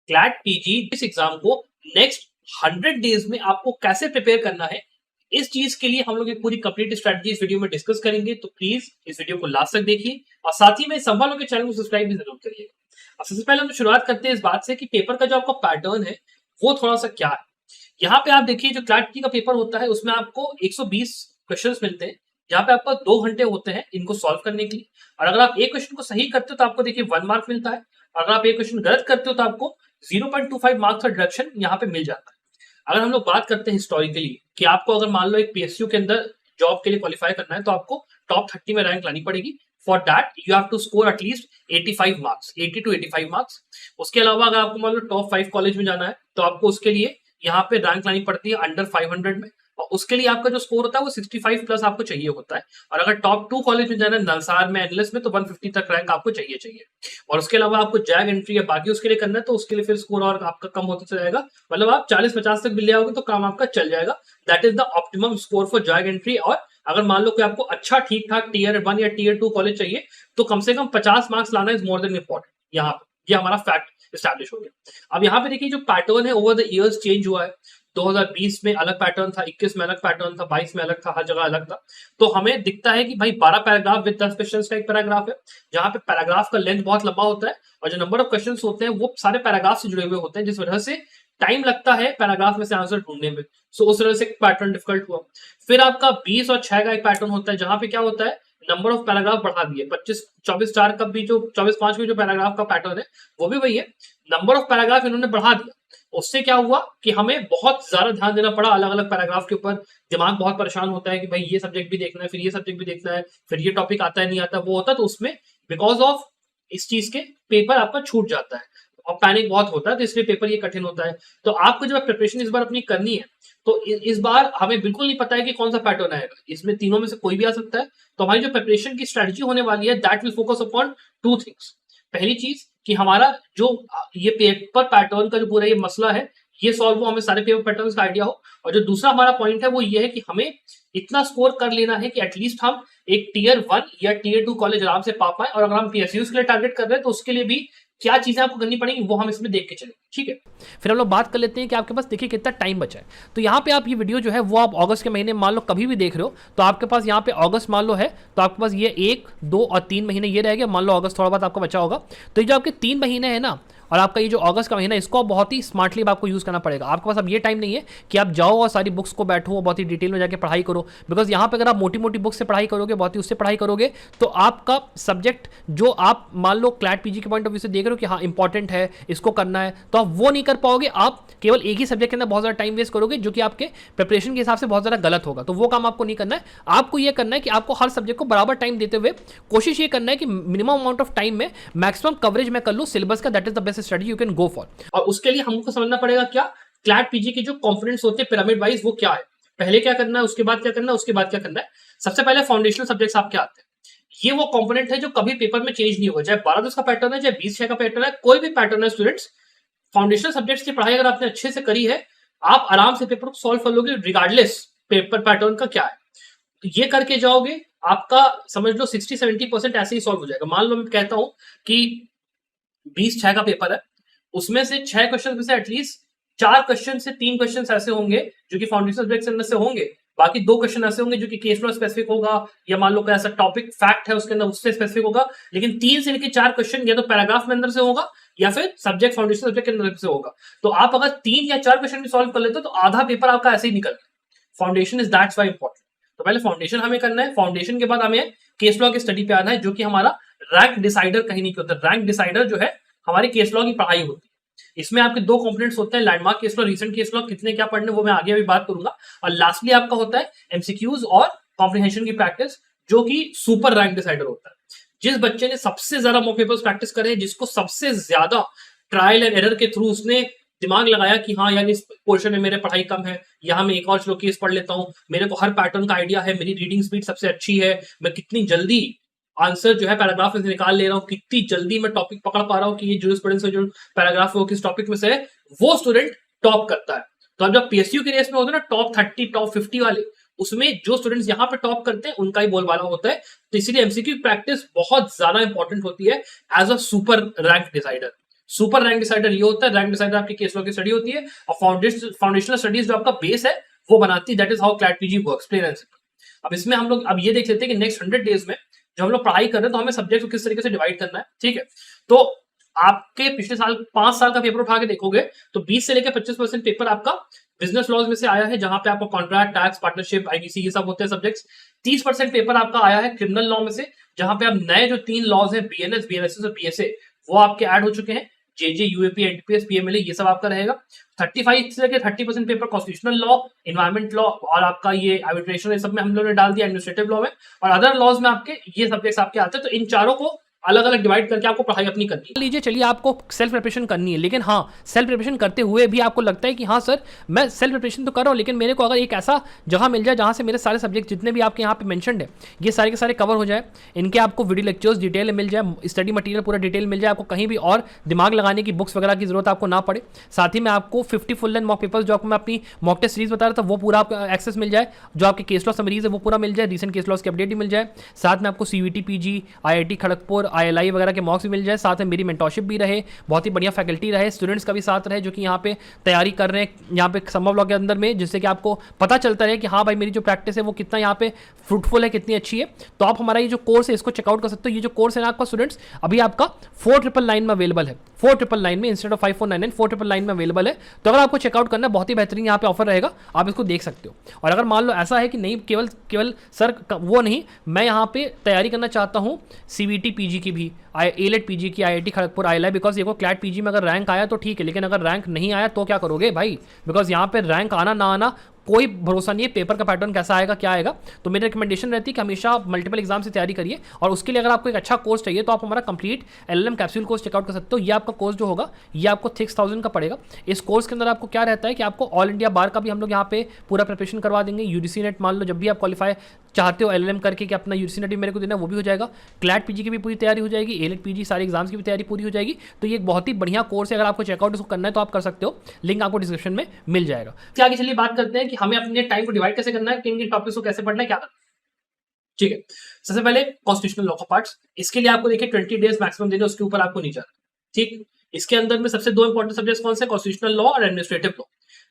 CLAT PG इस exam को next 100 days में आपको कैसे प्रिपेयर करना है, इस चीज के लिए हम लोग एक पूरी कंप्लीट स्ट्रेटजी इस वीडियो में डिस्कस करेंगे। तो प्लीज इस वीडियो को लास्ट तक देखिए और साथ ही में संभालो के चैनल को सब्सक्राइब भी जरूर करिएगा। अब सबसे पहले हम शुरुआत करते हैं इस बात से कि पेपर का जो आपका पैटर्न है वो थोड़ा सा क्या है। यहाँ पे आप देखिए जो क्लैट पीजी का पेपर होता है उसमें आपको 120 क्वेश्चन मिलते हैं, जहां पे आपको 2 घंटे होते हैं इनको सॉल्व करने के लिए। और अगर आप एक क्वेश्चन को सही करते हो तो आपको देखिए 1 मार्क मिलता है, और अगर आप एक क्वेश्चन गलत करते हो तो आपको 0.25 मार्क्स का डिडक्शन यहाँ पे मिल जाता है। अगर हम लोग बात करते हैं हिस्टोरिकली कि आपको अगर मान लो एक पीएसयू के अंदर जॉब के लिए क्वालिफाई करना है तो आपको टॉप 30 में रैंक लानी पड़ेगी। For that you have to score at least 85 marks, 80 to 85 marks. उसके अलावा अगर आपको मान लो टॉप 5 कॉलेज में जाना है तो आपको उसके लिए यहाँ पे रैंक लानी पड़ती है अंडर 500 में, और उसके लिए आपका जो स्कोर होता है वो 65 प्लस आपको चाहिए होता है। और अगर टॉप 2 कॉलेज में जाना है नलसार में, एनएलएस में, तो 150 तक रैंक आपको चाहिए। और उसके अलावा आपको जैग एंट्री या बाकी उसके लिए करना है तो उसके लिए फिर स्कोर और आपका कम होता चला जाएगा, मतलब आप 40-50 तक भी ले आओगे तो काम आपका चल जाएगा। That is the optimum score for zag entry. और अगर मान लो कि आपको अच्छा ठीक ठाक टीयर 1 या टीयर 2 कॉलेज चाहिए तो कम से कम 50 मार्क्स लाना इज मोर देन इंपॉर्टेंट। यहाँ पे ये हमारा फैक्ट स्टैब्लिश हो गया। अब यहाँ पे देखिए जो पैटर्न है ओवर द इयर्स चेंज हुआ है। 2020 में अलग पैटर्न था, 21 में अलग पैटर्न था, 22 में अलग था, हर जगह अलग था। तो हमें दिखता है कि भाई 12 पैराग्राफ विद 10 क्वेश्चन का एक पैराग्राफ है, जहां पे पैराग्राफ का लेंथ बहुत लंबा होता है और जो नंबर ऑफ क्वेश्चन होते हैं वो सारे पैराग्राफ से जुड़े हुए होते हैं, जिस वजह से टाइम लगता है पैराग्राफ में से आंसर ढूंढने में। सो उस वजह से पैटर्न डिफिकल्ट हुआ। फिर आपका 20 और 6 का एक पैटर्न होता है, जहां पे क्या होता है नंबर ऑफ पैराग्राफ बढ़ा दिए। 25-24-4 का भी जो 24-5 में जो पैराग्राफ का पैटर्न है वो भी वही है, नंबर ऑफ पैराग्राफ इन्होंने बढ़ा दिया। उससे क्या हुआ कि हमें बहुत ज्यादा ध्यान देना पड़ा अलग अलग पैराग्राफ के ऊपर। दिमाग बहुत परेशान होता है कि भाई ये सब्जेक्ट भी देखना है, फिर ये सब्जेक्ट भी देखना है, फिर ये टॉपिक आता है नहीं आता वो होता है। तो उसमें बिकॉज ऑफ इस चीज के पेपर आपका छूट जाता है और पैनिक बहुत होता है, तो इसलिए पेपर ये कठिन होता है। तो आपको जब प्रिपरेशन इस बार अपनी करनी है तो इस बार हमें बिल्कुल नहीं पता है कि कौन सा पैटर्न आएगा, इसमें तीनों में से कोई भी आ सकता है। तो हमारी जो प्रिपरेशन की स्ट्रेटजी होने वाली है that will focus upon 2 things. पहली चीज कि हमारा जो ये पेपर पैटर्न का जो पूरा ये मसला है ये सॉल्व हो, हमें सारे पेपर पैटर्न्स का आइडिया हो। और जो दूसरा हमारा पॉइंट है वो ये है कि हमें इतना स्कोर कर लेना है कि एटलीस्ट हम एक टीयर 1 या टीयर 2 कॉलेज आराम से पा पाए। और अगर हम पीएसयूज के लिए टारगेट कर रहे हैं तो उसके लिए भी क्या चीजें आपको करनी पड़ेंगी वो हम इसमें देख के चलेंगे, ठीक है। फिर हम लोग बात कर लेते हैं कि आपके पास देखिए कितना टाइम बचा है। तो यहाँ पे आप ये वीडियो जो है वो आप अगस्त के महीने मान लो कभी भी देख रहे हो तो आपके पास यहाँ पे अगस्त मान लो है तो आपके पास ये 1, 2 और 3 महीने ये रह गए। मान लो अगस्त थोड़ा बहुत आपका बचा होगा, तो ये जो आपके 3 महीने है ना और आपका ये जो अगस्त का महीना इसको बहुत ही स्मार्टली आपको यूज़ करना पड़ेगा। आपके पास अब ये टाइम नहीं है कि आप जाओ और सारी बुक्स को बैठो और बहुत ही डिटेल में जाके पढ़ाई करो, बिकॉज यहाँ पे अगर आप मोटी मोटी बुक्स से पढ़ाई करोगे, बहुत ही उससे पढ़ाई करोगे तो आपका सब्जेक्ट जो आप मान लो क्लैट पीजी के पॉइंट ऑफ व्यू से देख रहे हो कि हाँ इंपॉर्टेंट है इसको करना है, तो आप वो नहीं कर पाओगे। आप केवल एक ही सब्जेक्ट के अंदर बहुत ज़्यादा टाइम वेस्ट करोगे जो कि आपके प्रिपरेशन के हिसाब से बहुत ज़्यादा गलत होगा। तो वो काम आपको नहीं करना है। आपको ये करना है कि आपको हर सब्जेक्ट को बराबर टाइम देते हुए कोशिश ये करना है कि मिनिमम अमाउंट ऑफ टाइम में मैक्सिमम कवरेज मैं कर लूँ सिलेबस का। That is the best strategy you can go for. और उसके लिए हमको समझना पड़ेगा क्या क्लैट पीजी के जो कंपोनेंट्स होते हैं पिरामिड वाइज वो क्या है, पहले क्या करना है, उसके बाद क्या करना है, उसके बाद क्या करना है। सबसे पहले फाउंडेशनल सब्जेक्ट्स आपके आते हैं। ये वो कंपोनेंट है जो कभी पेपर में चेंज नहीं होगा, चाहे 12 का पैटर्न है, चाहे 20 का पैटर्न है, कोई भी पैटर्न है स्टूडेंट्स। फाउंडेशनल सब्जेक्ट्स की पढ़ाई अगर आपने अच्छे से करी है आप आराम से पेपर को सॉल्व कर लोगे रिगार्डलेस पेपर पैटर्न का क्या है। तो ये करके जाओगे आपका समझ लो 60-70% ऐसे ही सॉल्व हो जाएगा। मान लो मैं कहता हूं कि 20-6 का पेपर है, उसमें से 6 क्वेश्चन में से एटलीस्ट 4 क्वेश्चन से 3 क्वेश्चन ऐसे होंगे जो कि फाउंडेशन सब्जेक्ट के अंदर से होंगे, बाकी 2 क्वेश्चन ऐसे होंगे जो कि केस लॉ स्पेसिफिक होगा या मान लो कोई ऐसा टॉपिक फैक्ट है उसके अंदर उससे स्पेसिफिक होगा। लेकिन 3 से लेकर 4 क्वेश्चन या तो पैराग्राफ में अंदर से होगा या फिर सब्जेक्ट फाउंडेशन सब्जेक्ट के अंदर से होगा। तो आप अगर 3 या 4 क्वेश्चन भी सॉल्व कर लेते हो तो आधा पेपर आपका ऐसे ही निकलता है। Foundation is that's why important. तो पहले फाउंडेशन हमें करना है, फाउंडेशन के बाद हमें केस लॉ की स्टडी पे आना है जो कि हमारा रैंक डिसाइडर कहीं नहीं होता। रैंक डिसाइडर जो है हमारी केस लॉ की पढ़ाई होती है। इसमें आपके 2 कंपोनेंट्स होते हैं, landmark case law, recent case law, कितने क्या पढ़ने वो मैं आगे अभी बात करूंगा। और लास्टली आपका होता है एमसीक्यूज और कॉम्प्रिहेंशन की प्रैक्टिस जो कि सुपर रैंक डिसाइडर होता है। जिस बच्चे ने सबसे ज्यादा मॉक पेपर्स प्रैक्टिस करे, जिसको सबसे ज्यादा ट्रायल एंड एरर के थ्रू उसने दिमाग लगाया कि हाँ यार इस पोर्शन में मेरे पढ़ाई कम है, यहाँ मैं एक और चलो केस पढ़ लेता हूँ, मेरे को हर पैटर्न का आइडिया है, मेरी रीडिंग स्पीड सबसे अच्छी है, मैं कितनी जल्दी आंसर जो है पैराग्राफ में से निकाल ले रहा हूँ, कितनी जल्दी मैं टॉपिक पकड़ पा रहा हूँ कि ये जूरिस्प्रूडेंस का जो पैराग्राफ है वो किस टॉपिक में से है, वो स्टूडेंट टॉप करता है। तो अब जब पीएसयू की रेस में होते हैं ना टॉप 30 टॉप 50 वाले, उसमें जो स्टूडेंट्स यहाँ पे टॉप करते हैं उनका ही बोलबाला होता है। तो इसीलिए एमसीक्यू प्रैक्टिस बहुत ज्यादा इंपॉर्टेंट होती है as a super rank decider. Super rank decider ये होता है, रैंक डिसाइडर आपकी केस लॉ की स्टडी होती है, और फाउंडेशनल स्टडीज जो आपका बेस है वो बनाती है। That is how CLAT PG works, plain and simple. अब इसमें हम लोग अब ये देख लेते हैं कि नेक्स्ट 100 डेज में जो हम लोग पढ़ाई कर रहे हैं तो हमें सब्जेक्ट को किस तरीके से डिवाइड करना है, ठीक है। तो आपके पिछले साल 5 साल का पेपर उठा के देखोगे तो 20 से लेकर 25% पेपर आपका बिजनेस लॉज में से आया है, जहां पे आपको कॉन्ट्रैक्ट, टैक्स, पार्टनरशिप, आईटीसी ये सब होते हैं सब्जेक्ट्स। 30% पेपर आपका आया है क्रिमिनल लॉ में से, जहां पे अब नए जो 3 लॉज हैं, बीएनएस, बीएनएसएस और बीएसए, वो आपके ऐड हो चुके हैं। जेजे, यूएपी, एनटीपीएस, पीएमएलए ये सब आपका रहेगा। 35 से लेकर 30% paper constitutional law, environment law और आपका ये आर्बिट्रेशन, ये सब में हम लोगों ने डाल दिया एडमिनिस्ट्रेटिव लॉ में, और अदर लॉज में आपके ये सब्जेक्ट्स आपके आते हैं। तो इन चारों को अलग अलग डिवाइड करके आपको पढ़ाई अपनी करनी है। लीजिए, चलिए आपको सेल्फ प्रिपरेशन करनी है, लेकिन हाँ सेल्फ प्रिपरेशन करते हुए भी आपको लगता है कि हाँ सर मैं सेल्फ प्रिपरेशन तो कर रहा हूँ, लेकिन मेरे को अगर एक ऐसा जगह मिल जाए जहाँ से मेरे सारे सब्जेक्ट जितने भी आपके यहाँ पे मेंशन्ड है ये सारे के सारे कवर हो जाए, इनके आपको वीडियो लेक्चर्स डिटेल मिल जाए, स्टडी मटेरियल पूरा डिटेल मिल जाए, आपको कहीं भी और दिमाग लगाने की बुक्स वगैरह की जरूरत आपको ना पड़े। साथ ही में आपको 50 फुल लेंथ मॉक पेपर्स जो आपको मैं अपनी मॉक टेस्ट सीरीज बता रहा था वो पूरा आपको एक्सेस मिल जाए, जो आपके केस लॉ समरीज है वो पूरा मिल जाए, रिसेंट केस लॉस की अपडेट भी मिल जाए। साथ में आपको CVT, PG, IIT Kharagpur, ILI वगैरह के मॉक्स भी मिल जाए। साथ में मेरी मेंटरशिप भी रहे, बहुत ही बढ़िया फैकल्टी रहे, स्टूडेंट्स का भी साथ रहे जो कि यहाँ पे तैयारी कर रहे हैं यहाँ पे संभव लॉ के अंदर में, जिससे कि आपको पता चलता रहे कि हाँ भाई मेरी जो प्रैक्टिस है वो कितना यहाँ पे फ्रूटफुल है, कितनी अच्छी है। तो आप हमारा ये जो कोर्स है इसको चेकआउट कर सकते हो। ये जो कोर्स है ना आपका स्टूडेंट्स अभी आपका 4999 में अवेलेबल है, 4999 में इंस्टेड ऑफ 5499 4999 में अवेलेबल है। तो अगर आपको चेकआउट करना है बहुत ही बेहतरीन यहाँ पे ऑफर रहेगा, आप इसको देख सकते हो। और अगर मान लो ऐसा है कि नहीं केवल सर वो नहीं, मैं यहाँ पे तैयारी करना चाहता हूँ सीवीटी पीजी की भी, एलेट पीजी की, आईआईटी खड़गपुर, आईएलआई, बिकॉज ये को क्लैट पीजी में अगर रैंक आया तो ठीक है, लेकिन अगर रैंक नहीं आया तो क्या करोगे भाई, बिकॉज यहाँ पे रैंक आना ना आना कोई भरोसा नहीं है, पेपर का पैटर्न कैसा आएगा क्या आएगा। तो मेरी रिकमेंडेशन रहती है कि हमेशा मल्टीपल एग्जाम से तैयारी करिए, और उसके लिए अगर आपको एक अच्छा कोर्स चाहिए तो आप हमारा complete LLM capsule course check out कर सकते हो। ये आपका कोर्स जो होगा ये आपको 6000 का पड़ेगा। इस कोर्स के अंदर आपको क्या रहता है कि आपको ऑल इंडिया बार का भी हम लोग यहाँ पे पूरा प्रिपरेशन करवा देंगे। यूजीसी नेट मान लो जब भी आप क्वालिफाई चाहते हो एलएलएम करके कि अपना यूजीसी नेट भी मेरे को देना, वो भी हो जाएगा। क्लैट पीजी की भी पूरी तैयारी हो जाएगी, एलेट पीजी सारे एग्जाम्स की भी तैयारी पूरी हो जाएगी। तो ये एक बहुत ही बढ़िया कोर्स है, अगर आपको चेकआउट इसको करना है तो आप कर सकते हो, लिंक आपको डिस्क्रिप्शन में मिल जाएगा। तो आगे चलिए बात करते हैं कि हमें अपने टाइम को डिवाइड कैसे करना है, किन किन टॉपिक्स को कैसे पढ़ना है, क्या करना है। ठीक है, सबसे पहले कॉन्स्टिट्यूशनल लॉ का पार्ट्स, इसके लिए आपको देखिए 20 डेज मैक्सिमम देने, उसके ऊपर आपको नहीं जाना। ठीक, इसके अंदर में सबसे 2 इंपॉर्टेंट सब्जेक्ट्स कौन से, कॉन्स्टिट्यूशनल लॉ और एडमिनिस्ट्रेटिव लॉ।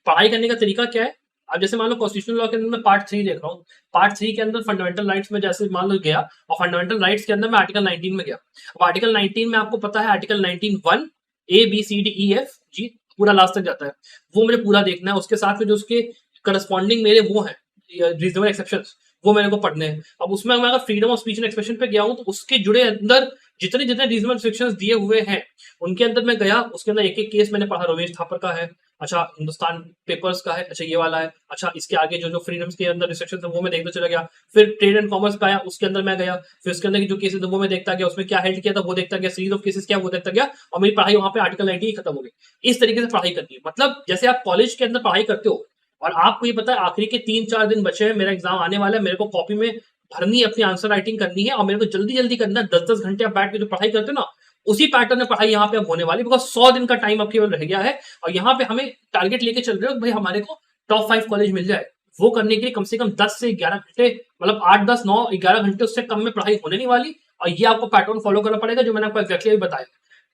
पढ़ाई करने का तरीका क्या है, अब जैसे मान लो कॉन्स्टिट्यूशनल लॉ के अंदर मैं पार्ट 3 देख रहा हूँ, पार्ट 3 के अंदर फंडामेंटल राइट्स में जैसे मान लो गया, और फंडामेंटल राइट्स के अंदर मैं आर्टिकल 19 में गया। अब आर्टिकल 19 में आपको पता है article 19(1) A B C D E F G पूरा लास्ट तक जाता है, वो मुझे पूरा देखना है। उसके साथ में जो उसके करस्पॉन्डिंग मेरे वो हैं रीजनेबल एक्सेप्शंस, वो मेरे को पढ़ने हैं। अब उसमें मैं अगर freedom of speech and expression पे गया हूं तो उसके जुड़े अंदर जितने जितने रीजनेबल एक्सेप्शंस दिए हुए हैं उनके अंदर मैं गया, उसके अंदर एक एक केस मैंने पढ़ा। रमेश थापर का है, अच्छा हिंदुस्तान पेपर्स का है, अच्छा ये वाला है, अच्छा इसके आगे जो जो फ्रीडम्स के अंदर रिस्ट्रिक्शंस है वो मैं देखता चला गया। फिर ट्रेड एंड कॉमर्स का आया, उसके अंदर मैं गया, फिर उसके अंदर की जो केसेस है वो मैं देखता गया, उसमें क्या हेल्ड किया था वो देखता गया, सीरीज ऑफ केसेस क्या वो देखता गया, और मेरी पढ़ाई वहां पे आर्टिकल 19 खत्म हो गई। इस तरीके से पढ़ाई करनी है। मतलब जैसे आप कॉलेज के अंदर पढ़ाई करते हो और आपको ये पता है आखिरी के 3-4 दिन बचे हैं, मेरा एग्जाम आने वाला है, मेरे को कॉपी में भरनी है, अपनी आंसर राइटिंग करनी है, और मेरे को जल्दी जल्दी करना है। 10-10 घंटे आप बैठ के जो पढ़ाई करते हो ना, उसी पैटर्न में पढ़ाई यहाँ पे अब होने वाली, बिकॉज 100 दिन का टाइम अब केवल रह गया है, और यहाँ पे हमें टारगेट लेके चल रहे हो भाई हमारे को टॉप 5 कॉलेज मिल जाए। वो करने के लिए कम से कम 10 से 11 घंटे, मतलब 8, 10, 9, 11 घंटे उससे कम में पढ़ाई होने नहीं वाली, और ये आपको पैटर्न फॉलो करना पड़ेगा जो मैंने आपको एक्जैक्टली अभी बताया।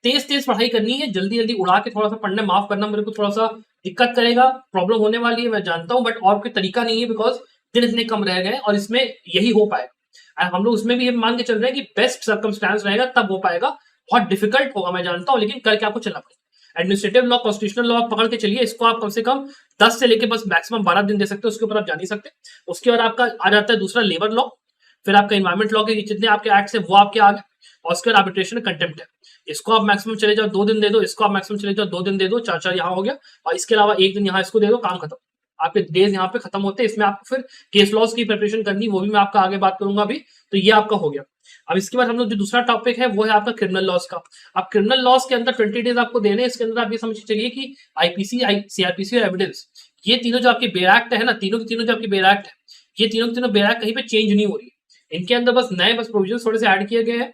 तेज पढ़ाई करनी है, जल्दी जल्दी उड़ा के थोड़ा सा पढ़ना, माफ करना मेरे को थोड़ा सा दिक्कत करेगा, प्रॉब्लम होने वाली है मैं जानता हूँ, बट और कोई तरीका नहीं है, बिकॉज दिन इतने कम रह गए और इसमें यही हो पाएगा। हम लोग उसमें भी ये मान के चल रहे हैं कि बेस्ट सर्कमस्टांस रहेगा तब हो पाएगा, बहुत डिफिकल्ट होगा मैं जानता हूँ, लेकिन करके आपको चलना पड़ेगा। एडमिनिस्ट्रेटिव लॉ, कॉन्स्टिट्यूशनल लॉ पकड़ के चलिए, इसको आप कम से कम 10 से लेके बस मैक्सिमम 12 दिन दे सकते हो, उसके ऊपर आप जा नहीं सकते। उसके बाद आपका आ जाता है दूसरा लेबर लॉ, फिर आपका एनवायरमेंट लॉ के जितने आपके एक्ट्स है वो आपके आ गए, और उसके बाद आर्बिट्रेशन कंटेम्प्ट है, इसको आप मैक्सिमम चले जाओ 2 दिन दे दो, इसको आप मैक्सिमम चले जाओ 2 दिन दे दो, 4 यहाँ हो गया, और इसके अलावा 1 दिन यहाँ इसको दे दो, काम खत्म, आपके डेज यहाँ पे खत्म होते हैं। इसमें आपको फिर केस लॉस की प्रिपरेशन करनी, वो भी मैं आपका आगे बात करूंगा अभी। तो ये आपका हो गया। अब इसके बाद हम लोग जो दूसरा टॉपिक है वो है आपका क्रिमिनल लॉस का। अब क्रिमिनल लॉस के अंदर 20 डेज आपको देने हैं। इसके अंदर आप ये समझ चलिए कि आईपीसी, सीआरपीसी और एविडेंस, ये तीनों जो आपके बेयर एक्ट है ना, तीनों की तीनों जो आपकी बेयर एक्ट है, ये तीनों की तीनों बेयर एक्ट कहीं पे चेंज नहीं हो रही है। इनके अंदर बस नए प्रोविजन थोड़े से ऐड किए गए हैं,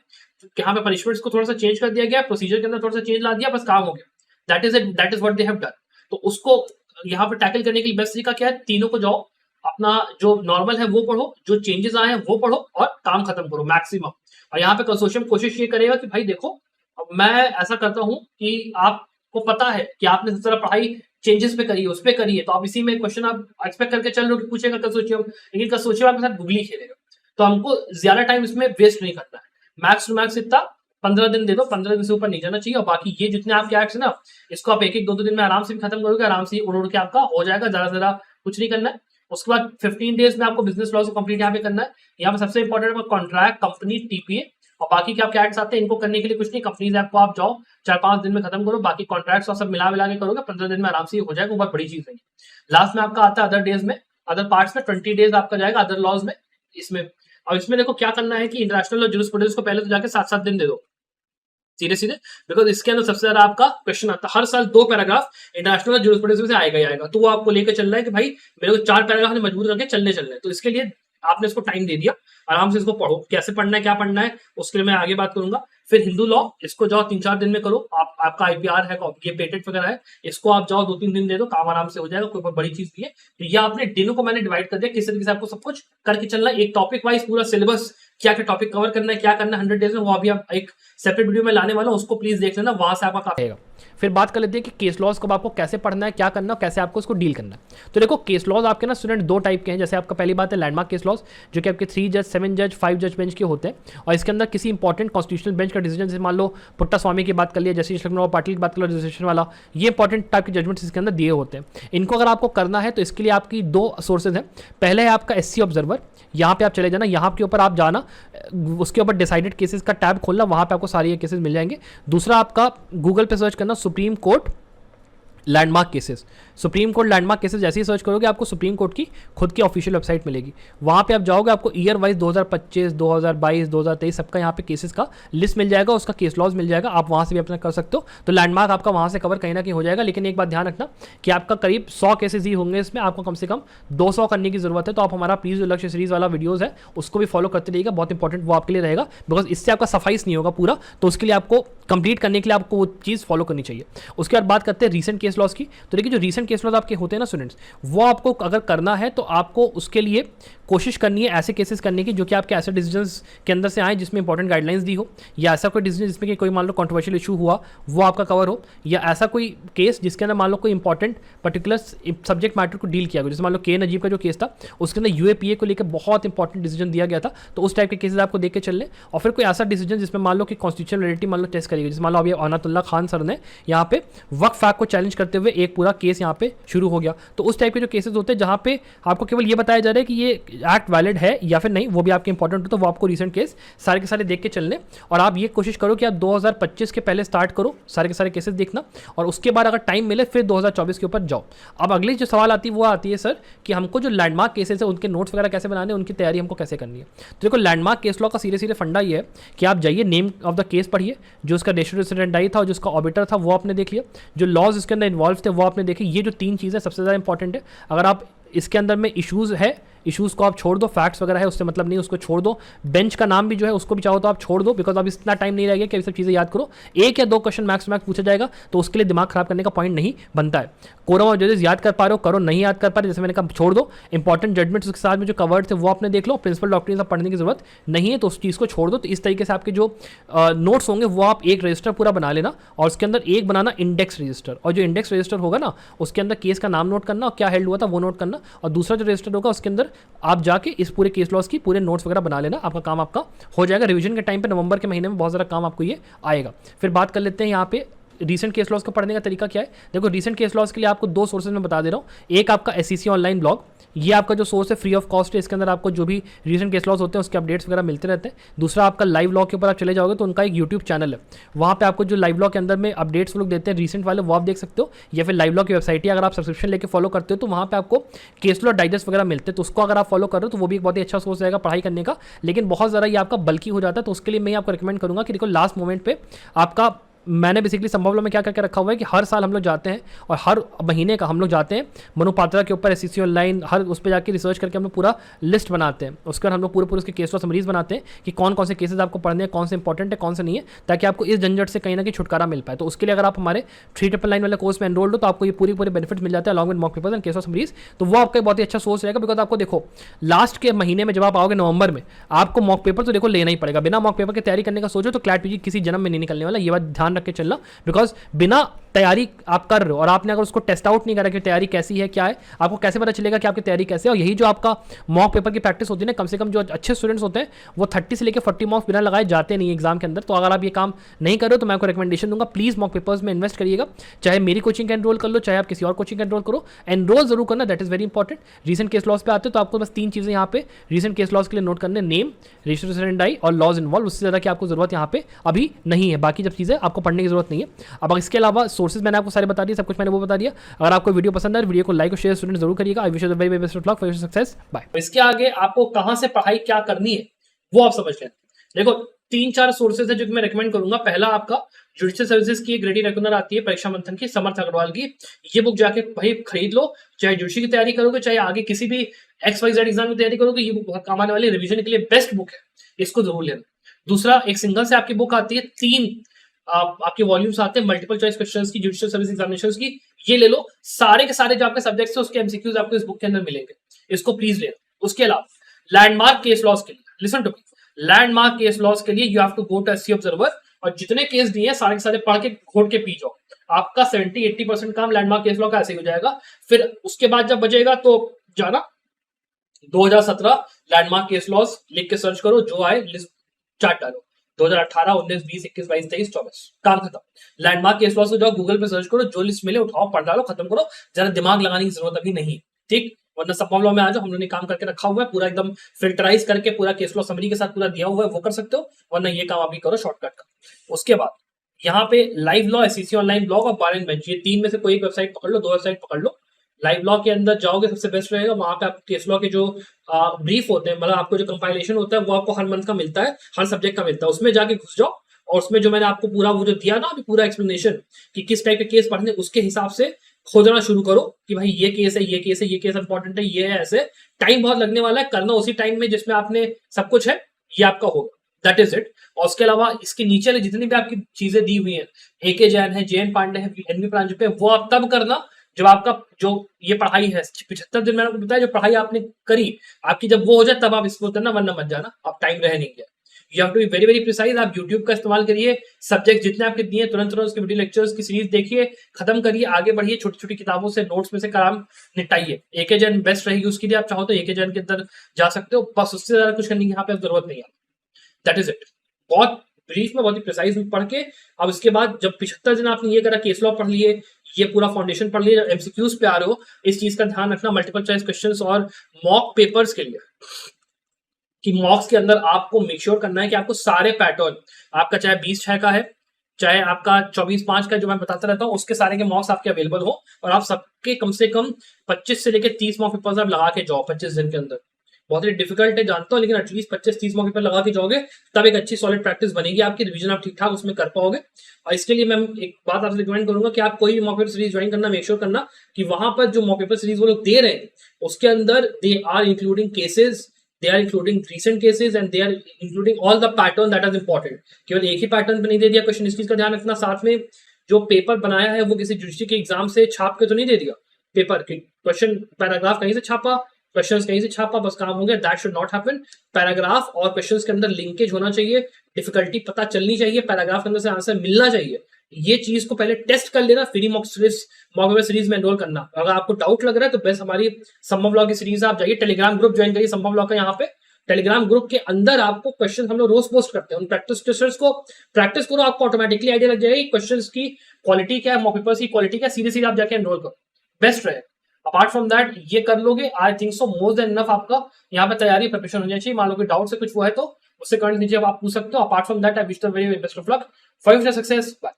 यहाँ पे पनिशमेंट्स को थोड़ा सा चेंज कर दिया गया, प्रोसीजर के अंदर थोड़ा सा चेंज ला दिया, बस काम हो गया। That is what they have done. तो उसको यहाँ पे टैकल करने के लिए बेस्ट तरीका क्या है, तीनों को जाओ, अपना जो नॉर्मल है वो पढ़ो, जो चेंजेस आए हैं वो पढ़ो, और काम खत्म करो मैक्सिमम। और यहाँ पे कंसोर्शियम कोशिश ये करेगा कि भाई देखो अब मैं ऐसा करता हूँ कि आपको पता है कि आपने सबसे ज्यादा पढ़ाई चेंजेस पे करी है, उस पे करी है, तो आप इसी में क्वेश्चन आप एक्सपेक्ट करके चल रहे हो कि पूछेगा कल सोचिए, लेकिन कल सोचिए आपके साथ गूगली खेलेगा। तो हमको ज्यादा टाइम इसमें वेस्ट नहीं करना है। मैक्स टू मैक्स इतना 15 दिन दे दो, 15 दिन से ऊपर नहीं जाना चाहिए। और बाकी ये जितने आपके एक्ट्स है ना, इसको आप एक एक दो दो दिन में आराम से भी खत्म करोगे, आराम से उड़ उड़ के आपका हो जाएगा। ज्यादा से ज्यादा कुछ नहीं करना है। उसके बाद 15 डेज में आपको बिजनेस लॉस को कंप्लीट यहाँ पे करना है। यहाँ पे सबसे इंपॉर्टेंट है कॉन्ट्रैक्ट, कंपनी, टीपीए, और बाकी के आपके एक्ट्स आते हैं। इनको करने के लिए कुछ नहीं, कंपनीज ऐप को आप जाओ 4-5 दिन में खत्म करो। बाकी कॉन्ट्रैक्ट्स और सब मिला के करोगे, 15 दिन में आराम से हो जाएगा। बहुत बड़ी चीज है। लास्ट में आपका आता है अदर डेज में, अदर पार्ट्स में 20 डेज आपका जाएगा अदर लॉज में। इसमें और इसमें देखो क्या करना है कि इंटरनेशनल और जूरिस्प्रूडेंस को पहले तो जाके 7-7 दिन दे दो सीधे सीधे, बिकॉज इसके अंदर सबसे ज्यादा आपका क्वेश्चन आता है। हर साल 2 पैराग्राफ इंटरनेशनल और जूरिस्प्रूडेंस में से आएगा ही आएगा। तो वो आपको लेकर चल रहा है कि भाई मेरे को 4 पैराग्राफ ने मजबूत करके चलने चलने। तो इसके लिए आपने इसको टाइम दे दिया, आराम से इसको पढ़ो, कैसे पढ़ना है क्या पढ़ना है उसके लिए मैं आगे बात करूंगा। फिर हिंदू लॉ, इसको जाओ 3-4 दिन में करो। आपका आईपीआर है, ये पेटेंट वगैरह है, इसको आप जाओ 2-3 दिन दे दो, काम आराम से हो जाएगा। कोई बहुत बड़ी चीज नहीं है। तो ये आपने दिनों को मैंने डिवाइड कर दिया, किस तरीके से आपको सब कुछ करके चलना है। एक टॉपिक वाइज पूरा सिलेबस क्या क्या टॉपिक कवर करना है, क्या करना है 100 डेज में, वो अभी आप एक सेपरेट वीडियो में लाने वाला हूं, उसको प्लीज देख लेना, वहां से आपका काफी। फिर बात कर लेते हैं कि केस लॉज को आपको कैसे पढ़ना है, क्या करना है, कैसे आपको उसको डील करना है। तो देखो केस लॉज आपके ना स्टूडेंट 2 टाइप के हैं। जैसे आपका पहली बात है लैंडमार्क केस लॉज, जो कि आपके 3 जज, 7 जज, 5 जज बेंच के होते हैं। और इसके अंदर किसी इंपॉर्टेंट कॉन्स्टिट्यूशनल बेंच का डिसीजन, जैसे मान लो पुट्टा स्वामी की बात कर लिया, जस्टिस लखनऊ पाटिल की बात कर लो, रजिस्ट्रेशन वाला, ये इंपॉर्टेंट टाइप के जजमेंट्स इसके अंदर दिए होते हैं। इनको अगर आपको करना है तो इसके लिए आपकी 2 सोर्सेज हैं। पहले है आपका SC ऑब्जर्वर, यहाँ पे आप चले जाना, यहाँ के ऊपर आप जाना, उसके ऊपर डिसाइडेड केसेस का टैब खोलना, वहाँ पे आपको सारे ये केसेस मिल जाएंगे। दूसरा आपका गूगल पे सर्च करना supreme court landmark cases. Supreme court landmark cases जैसे ही सर्च करोगे आपको सुप्रीम कोर्ट की खुद की ऑफिशियल वेबसाइट मिलेगी। वहाँ पे आप जाओगे, आपको ईयर वाइज 2025, 2022, 2023 सबका यहाँ पे केसेस का लिस्ट मिल जाएगा, उसका केस लॉज मिल जाएगा। आप वहाँ से भी अपना कर सकते हो। तो लैंडमार्क आपका वहाँ से कवर कहीं ना कहीं हो जाएगा। लेकिन एक बात ध्यान रखना कि आपका करीब 100 केसेस ही होंगे, इसमें आपको कम से कम 200 करने की जरूरत है। तो आप हमारा प्लीज जो लक्ष्य सीरीज वाला वीडियोज है उसको भी फॉलो करते रहिएगा, बहुत इंपॉर्टेंट वो आपके लिए रहेगा। बिकॉज इससे आपका सफाइस नहीं होगा पूरा, तो उसके लिए आपको कंप्लीट करने के लिए आपको वो चीज़ फॉलो करनी चाहिए। उसके बाद बात करते हैं रीसेंट केस लॉज की। तो देखिए जो रीसेंट केस लॉज आपके होते हैं ना स्टूडेंट्स, वो आपको अगर करना है तो आपको उसके लिए कोशिश करनी है ऐसे केसेस करने की जो कि आपके ऐसे डिसीजंस के अंदर से आए जिसमें इंपॉर्टेंट गाइडलाइंस दी हो, या ऐसा कोई डिसीजन जिसमें कि कोई मान लो कंट्रोवर्शियल इशू हुआ वो आपका कवर हो, या ऐसा कोई केस जिसके अंदर मान लो कोई इंपॉर्टेंट पर्टिकुलर सब्जेक्ट मैटर को डील किया गया। जैसे मान लो के नजीब का जो केस था उसके अंदर UAPA को लेकर बहुत इंपॉर्टेंट डिसीजन दिया गया था। तो उस टाइप के केसेस आपको देख के चल लें। और फिर कोई ऐसा डिसीजन जिसमें मान लो कि कॉन्स्टिट्यूशनल रियलिटी मान लो टेस्ट करी गई, जैसे मान लो अभी अनातुल्लाह खान सर ने यहाँ पे वक्फ एक्ट को चैलेंज करते हुए एक पूरा केस यहाँ पे शुरू हो गया। तो उस टाइप के जो केसेस होते हैं जहाँ पे आपको केवल ये बताया जा रहा है कि ये एक्ट वैलिड है या फिर नहीं, वो भी आपके इंपॉर्टेंट हो, तो वो आपको रीसेंट केस सारे के सारे देख के चलने। और आप ये कोशिश करो कि आप 2025 के पहले स्टार्ट करो सारे के सारे केसेस देखना, और उसके बाद अगर टाइम मिले फिर 2024 के ऊपर जाओ। अब अगली जो सवाल आती है वो आती है सर कि हमको जो लैंडमार्क केसेस है उनके नोट्स वगैरह कैसे बनाने, उनकी तैयारी हमको कैसे करनी है। तो देखो लैंडमार्क केस लॉ का सीधे सीधे फंडा ये है कि आप जाइए, नेम ऑफ द केस पढ़िए, जो उसका रेसिडेंडाई था और जो उसका ऑबिटर था वो आपने देख लिया, जो लॉज इसके अंदर इन्वॉल्व थे वो आपने देखे। ये जो 3 चीज़ें सबसे ज़्यादा इंपॉर्टेंट है। अगर आप इसके अंदर में इश्यूज़ है, इश्यूज़ को आप छोड़ दो, फैक्ट्स वगैरह है उससे मतलब नहीं, उसको छोड़ दो। बेंच का नाम भी जो है उसको भी चाहो तो आप छोड़ दो, बिकॉज अब इतना टाइम नहीं रहेगा कि ये सब चीज़ें याद करो। 1 या 2 क्वेश्चन मैक्स पूछा जाएगा, तो उसके लिए दिमाग खराब करने का पॉइंट नहीं बनता है। कोरम ऑफ जजेस याद कर पा रहे हो करो, नहीं याद कर पा रहे जैसे मैंने कहा छोड़ दो। इंपॉर्टेंट जजमेंट्स उसके साथ में जो कवर्ड थे वो आपने देख लो, प्रिंसिपल डॉक्ट्रिन सब पढ़ने की जरूरत नहीं है, तो उस चीज़ को छोड़ दो। तो इस तरीके से आपके जो नोट्स होंगे वो आप एक रजिस्टर पूरा बना लेना, और उसके अंदर एक बनाना इंडेक्स रजिस्टर, और जो इंडेक्स रजिस्टर होगा ना उसके अंदर केस का नाम नोट करना और क्या हेल्ड हुआ था वो नोट करना, और दूसरा जो रजिस्टर होगा उसके अंदर आप जाके इस पूरे केस लॉस की पूरे नोट्स वगैरह बना लेना। आपका काम आपका हो जाएगा। रिवीजन के टाइम पे नवंबर के महीने में बहुत ज़्यादा काम आपको ये आएगा। फिर बात कर लेते हैं यहाँ पे रीसेंट केस लॉस को पढ़ने का तरीका क्या है। देखो रीसेंट केस लॉस के लिए आपको 2 सोर्सेज में बता दे रहा हूँ। एक आपका SEC ऑनलाइन ब्लॉग, ये आपका जो सोर्स है फ्री ऑफ कॉस्ट है, इसके अंदर आपको जो भी रीसेंट केस लॉस होते हैं उसके अपडेट्स वगैरह मिलते रहते हैं। दूसरा आपका लाइव लॉ के ऊपर आप चले जाओगे तो उनका एक यूट्यूब चैनल है, वहाँ पे आपको जो लाइव लॉ के अंदर में अपडेट्स लोग देते हैं रीसेंट वाले वो आप देख सकते हो, या फिर लाइव लॉ की वेबसाइट है, अगर आप सब्सक्रिप्शन लेकर फॉलो करते हो तो वहाँ पे आपको केस लॉ डाइजेस्ट वगैरह मिलते हैं, तो उसको अगर आप फॉलो कर रहे हो तो वो भी एक बहुत ही अच्छा सोर्स रहेगा पढ़ाई करने का। लेकिन बहुत ज़्यादा ये आपका बल्कि हो जाता है, तो उसके लिए मैं आपको रिकमेंड करूँगा कि देखो लास्ट मोमेंट पर आपका मैंने बेसिकली संभव लॉ में क्या करके रखा हुआ है कि हर साल हम लोग जाते हैं और हर महीने का हम लोग जाते हैं मनु पात्रा के ऊपर SEC ऑनलाइन हर उस पर जाके रिसर्च करके हम लोग पूरा लिस्ट बनाते हैं। उसके बाद हम लोग पूरे उसके केस लॉ समरीज बनाते हैं कि कौन कौन से केसेस आपको पढ़ने हैं, कौन से इंपॉर्टेंट है, कौन से नहीं है, ताकि आपको इस झंझट से कहीं ना कहीं छुटकारा मिल पाए। तो उसके लिए अगर आप हमारे 399 वाले कोर्स में एनरोल्ड हो तो आपको ये पूरे बेनिफिट मिल जाते हैं along with mock papers and case law summaries. तो वो आपका बहुत ही अच्छा सोर्स रहेगा, बिकॉज आपको देखो लास्ट के महीने में जब आप आओगे नवंबर में, आपको मॉक पेपर तो देखो लेना ही पड़ेगा। बिना मॉक पेपर की तैयारी करने का सोचो तो क्लैट पीजी किसी जन्म में नहीं निकलने वाला, ये बात ध्यान रख के चलना। बिकॉज बिना तैयारी आप कर रहे हो और आपने अगर उसको टेस्ट आउट नहीं करा कि तैयारी कैसी है क्या है, आपको कैसे पता चलेगा कि आपकी तैयारी कैसे है। और यही जो आपका मॉक पेपर की प्रैक्टिस होती है ना, कम से कम जो अच्छे स्टूडेंट्स होते हैं वो 30 से लेकर 40 मॉक्स बिना लगाए जाते नहीं एग्जाम के अंदर। तो अगर आप ये काम नहीं कर रहे हो तो मैं आपको रिकमेंडेशन दूंगा, प्लीज मॉक पेपर्स में इन्वेस्ट करिएगा। चाहे मेरी कोचिंग का एनरोल कर लो, चाहे आप किसी और कोचिंग का एनरोल करो, एनरोल जरूर करना, that is very important. Recent case laws पे आते हो तो आपको बस 3 चीजें यहाँ पे रीसेंट केस लॉस के लिए नोट करने, नेम, रजिस्ट्रेशन आई और लॉज इन्वॉल्व। उससे ज्यादा की आपको जरूरत यहाँ पे अभी नहीं है, बाकी जब चीजें आपको पढ़ने की जरूरत नहीं है। अब इसके अलावा सोर्सेज मैंने आपको सारे बता दिए, सब कुछ मैंने वो बता दिया। अगर आपको वीडियो पसंद है वीडियो को लाइक और शेयर स्टूडेंट जरूर करिएगा। I wish you the very best of luck for your success. Bye. इसके आगे आपको कहां से पढ़ाई क्या करनी है वो आप समझ लें। देखो 3-4 सोर्सेज है जो मैं रेकमेंड करूंगा। पहला आपका जुडिशियल सर्विसेज की एक रेडी रेगुलर आती है परीक्षा मंथन की, समर्थ अग्रवाल की। ये बुक जाके भाई खरीद लो, चाहे जुडिशरी की तैयारी करोगे, चाहे आगे किसी भी XYZ एग्जाम की तैयारी करोगे, ये बुक बहुत काम आने वाली, रिवीजन के लिए बेस्ट बुक है, इसको जरूर लेना। दूसरा एक सिंगल से आपकी बुक आती है, 3 आपके वॉल्यूम्स आते हैं मल्टीपल चॉइस क्वेश्चंस की, जुडिशियल सर्विस एग्जामिनेशंस की, ये ले लो। सारे के सारे जो आपके सब्जेक्ट्स हैं उसके एमसीक्यूज आपको इस बुक के अंदर मिलेंगे, इसको प्लीज लेना। उसके अलावा लैंडमार्क केस लॉस के लिए, listen to me, landmark case laws के लिए you have to go to SC observer और जितने केस दिए हैं सारे के सारे पढ़ के घोट के पी जाओ। आपका 70-80% काम लैंडमार्क केस लॉ का ऐसे ही हो जाएगा। फिर उसके बाद जब बचेगा तो जाना 2017 लैंडमार्क केस लॉस लिख के सर्च करो, जो आए लिस्ट चार्ट डालो, 2018, 19, 20, 21, 22, 23, 24, काम खत्म। लैंडमार्क केस लॉस जाओ, गूगल पे सर्च करो, जो लिस्ट मिले उठाओ, पढ़ डालो, खत्म करो। जरा दिमाग लगाने की जरूरत अभी नहीं, ठीक। वरना संभव लॉ में आ जाओ, हम लोगों ने काम करके रखा हुआ है पूरा, एकदम फिल्टराइज करके पूरा केस लॉ समरी के साथ पूरा दिया हुआ है, वो कर सकते हो। वरना ये काम अभी करो शॉर्टकट का। उसके बाद यहाँ पे live law, SEC online blog और बार एंड बेंच, ये 3 में से कोई एक वेबसाइट पकड़ लो, 2 वेबसाइट पकड़ लो। लाइव लॉ के अंदर जाओगे सबसे बेस्ट रहेगा, वहां पे आप केस लॉ के जो ब्रीफ होते हैं, मतलब आपको जो कंपाइलेशन होता है वो आपको हर मंथ का मिलता है, हर सब्जेक्ट का मिलता है, उसमें जाके घुस जाओ और उसमें जो मैंने आपको पूरा वो जो दिया ना अभी पूरा एक्सप्लेनेशन कि किस टाइप के केस पढ़ने, उसके हिसाब से खोजना शुरू करो कि भाई ये केस है, ये केस है, ये केस इंपॉर्टेंट है, ये है, ऐसे। टाइम बहुत लगने वाला है, करना उसी टाइम में जिसमें आपने सब कुछ है, ये आपका होगा, दैट इज इट। और उसके अलावा इसके नीचे जितनी भी आपकी चीजें दी हुई है, AK जैन है, JN पांडे है, NV प्रांजपे, वो आप तब करना जब आपका जो ये पढ़ाई है 75 दिन मैंने आपको बताया, जो पढ़ाई आपने करी आपकी जब वो हो जाए तब आप इसको उतरना, वरना मत जाना, आप टाइम रह नहीं गया। You have to be very very precise. आप यूट्यूब का इस्तेमाल करिए, सब्जेक्ट जितने आपके दिए तुरंत उसके वीडियो लेक्चर्स की सीरीज देखिए, खत्म करिए, आगे बढ़िए, छोटी छोटी किताबों से नोट्स में से काम निपटाइए। AK जैन बेस्ट रहेगी उसके लिए, आप चाहो तो AK जैन के अंदर जा सकते हो, बस उससे ज्यादा कुछ करने की यहाँ पे जरूरत नहीं है, दैट इज इट। बहुत ब्रीफ में बहुत ही प्रिसाइज में पढ़ के अब इसके बाद जब 75 दिन आपने ये करा, केस लॉ पढ़ लिए, ये पूरा फाउंडेशन पढ़ लिए, MCQs पे आ रहे हो, इस चीज का ध्यान रखना मल्टीपल चॉइस क्वेश्चंस और मॉक पेपर्स के लिए कि मॉक्स के अंदर आपको मेक श्योर करना है कि आपको सारे पैटर्न, आपका चाहे 20/6 का है, चाहे आपका 24/5 का जो मैं बताता रहता हूँ, उसके सारे के मॉक्स आपके अवेलेबल हो और आप सबके कम से कम 25 से लेकर 30 मॉक पेपर्स आप लगा के जाओ 25 दिन के अंदर। बहुत ही डिफिकल्ट है जानता हूँ, लेकिन एटलीस्ट 25-30 मॉक पेपर लगा के जाओगे तब एक अच्छी सॉलिड प्रैक्टिस बनेगी आपकी, रिवीजन आप ठीक ठाक उसमें कर पाओगे। और इसके लिए मैं एक बात आपसे रिकमेंड करूंगा कि आप कोई भी मॉक पेपर सीरीज ज्वाइन करना, मेक श्योर करना कि वहां पर जो मॉक पेपर सीरीज वो लोग दे रहे हैं उसके अंदर they are including cases, they are including recent cases and they are including all the pattern that is important। केवल एक ही पैटर्न पे नहीं दे दिया क्वेश्चन, इस चीज का ध्यान रखना। साथ में जो पेपर बनाया है वो किसी जुडिशरी के एग्जाम से छाप के तो नहीं दे दिया पेपर कि क्वेश्चन पैराग्राफ कहीं से छापा, क्वेश्चंस कहीं से छापा, बस काम हो गया, that should not happen. Paragraph और क्वेश्चंस के अंदर लिंकेज होना चाहिए, डिफिकल्टी पता चलनी चाहिए, पैराग्राफ के अंदर से आंसर मिलना चाहिए। ये चीज को पहले टेस्ट कर लेना, फ्री मॉक पेपर सीरीज में एनरोल करना। अगर आपको डाउट लग रहा है तो बेस्ट हमारी संभव लॉ की सीरीज आप जाइए, टेलीग्राम ग्रुप ज्वाइन करिए संभव लॉ का। यहाँ पे टेलीग्राम ग्रुप के अंदर आपको क्वेश्चन हम लोग रोज पोस्ट करते हैं, उन प्रैक्टिस टेस्टर्स को प्रैक्टिस करो, आपको ऑटोमेटिकली आइडिया लग जाएगा क्वेश्चंस की क्वालिटी क्या है, मॉक पेपर्स की क्वालिटी क्या, सीधे सीधे आप जाके एनरोल करो, बेस्ट रहे। अपार्ट फ्रॉम दैट ये कर लोगे, I think so more than enough आपका यहाँ पे तैयारी प्रिपरेशन हो जानी चाहिए। मान लो कोई डाउट से कुछ वो है तो उससे कमेंट नीचे आप पूछ सकते हो। Apart from that I wish the very best of luck for your success. Bye.